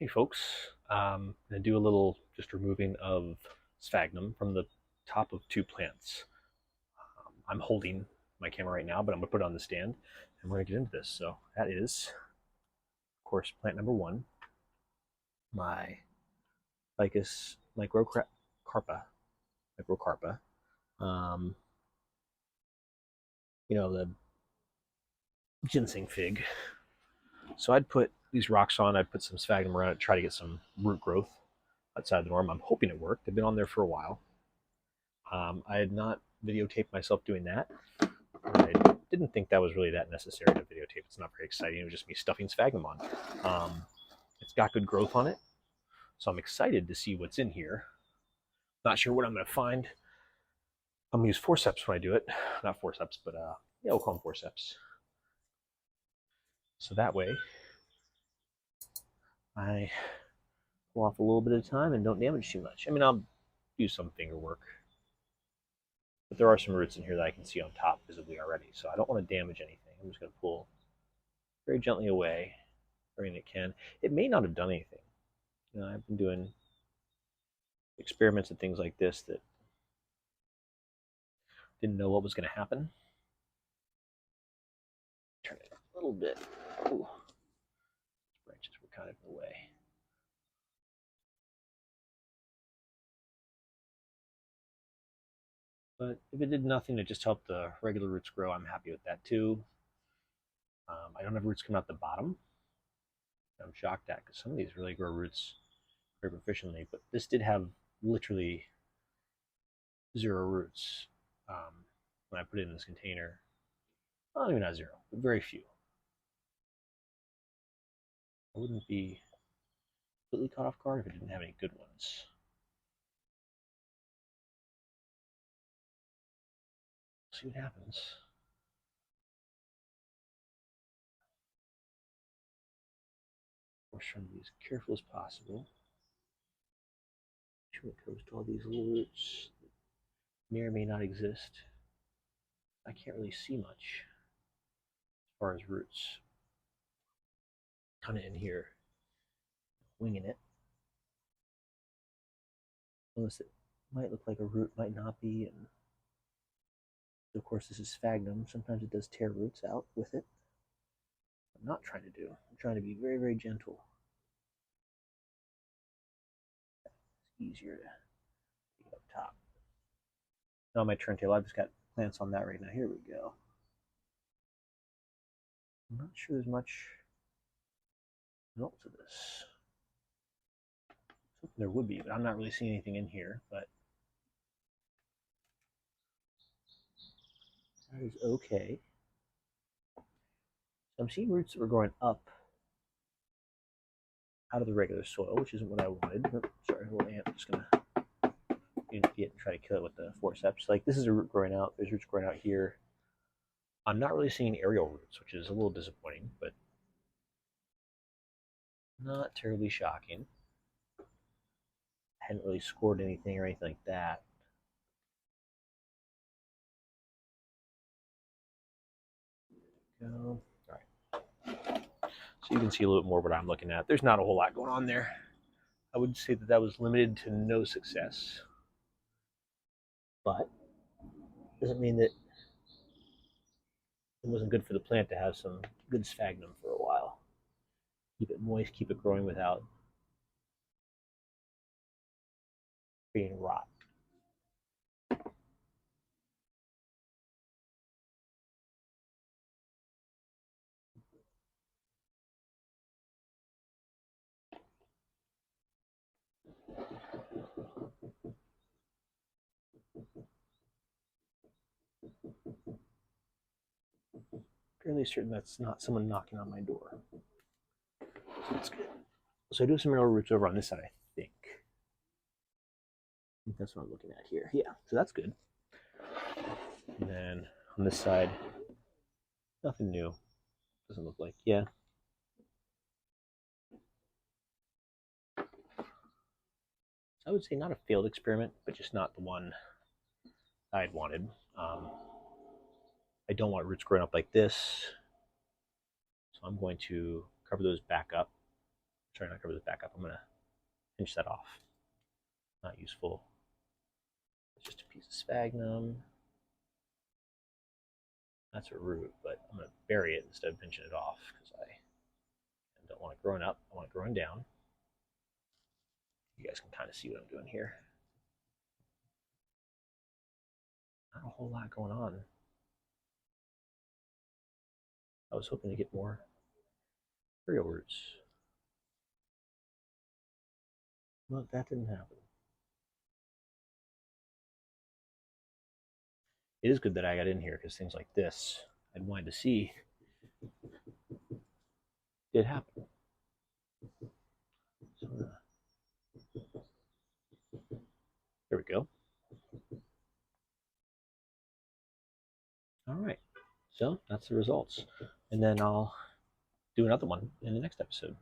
Hey folks, I'm going to do a little just removing of sphagnum from the top of two plants. I'm holding my camera right now, but I'm going to put it on the stand and we're going to get into this. So that is, of course, plant number one, my Ficus microcarpa. Um, the ginseng fig. So I'd put these rocks on, I'd put some sphagnum around it, try to get some root growth outside the norm. I'm hoping it worked. They've been on there for a while. I had not videotaped myself doing that. I didn't think that was really that necessary to videotape. It's not very exciting. It was just me stuffing sphagnum on. It's got good growth on it, so I'm excited to see what's in here. Not sure what I'm going to find. I'm going to use forceps when I do it. Not forceps, but yeah, we'll call them forceps. So that way, I pull off a little bit at a time and don't damage too much. I mean, I'll do some finger work, but there are some roots in here that I can see on top visibly already, so I don't want to damage anything. I'm just going to pull very gently away everything it can. It may not have done anything. I've been doing experiments and things like this that didn't know what was going to happen. Turn it a little bit. Ooh, branches were kind of in the way. But if it did nothing to just help the regular roots grow, I'm happy with that too. I don't have roots coming out the bottom. I'm shocked at because some of these really grow roots very proficiently, but this did have literally zero roots when I put it in this container. Well, maybe not zero, but very few. I wouldn't be completely caught off guard if it didn't have any good ones. See what happens. We're trying to be as careful as possible. When it comes to all these little roots that may or may not exist, I can't really see much as far as roots. Kind of in here, winging it. Unless it might look like a root, might not be. And of course, this is sphagnum. Sometimes it does tear roots out with it. I'm not trying to do. I'm trying to be very, very gentle. It's easier to get up top. Now my turntable, I've just got plants on that right now. Here we go. I'm not sure there's much result to this. There would be, but I'm not really seeing anything in here. But that is okay. I'm seeing roots that were growing up out of the regular soil, which isn't what I wanted. Oh, sorry, a little ant. I'm just gonna get and try to kill it with the forceps. Like this is a root growing out. There's roots growing out here. I'm not really seeing aerial roots, which is a little disappointing, but not terribly shocking. I hadn't really scored anything or anything like that. Go. All right. So you can see a little bit more what I'm looking at. There's not a whole lot going on there. I would say that was limited to no success, but doesn't mean that it wasn't good for the plant to have some good sphagnum for a while. Keep it moist, keep it growing without creating rot. Fairly certain that's not someone knocking on my door. So that's good. So I do some aerial roots over on this side, I think. I think that's what I'm looking at here. Yeah, so that's good. And then on this side, nothing new. Doesn't look like. Yeah. I would say not a failed experiment, but just not the one I'd wanted. I don't want roots growing up like this, so I'm going to cover those back up, Try not to cover this back up. I'm gonna pinch that off. Not useful. It's just a piece of sphagnum. That's a root, but I'm gonna bury it instead of pinching it off because I don't want it growing up. I want it growing down. You guys can kind of see what I'm doing here. Not a whole lot going on. I was hoping to get more real roots. But that didn't happen. It is good that I got in here because things like this I'd wanted to see did happen. So, there we go. All right. So that's the results. And then I'll do another one in the next episode.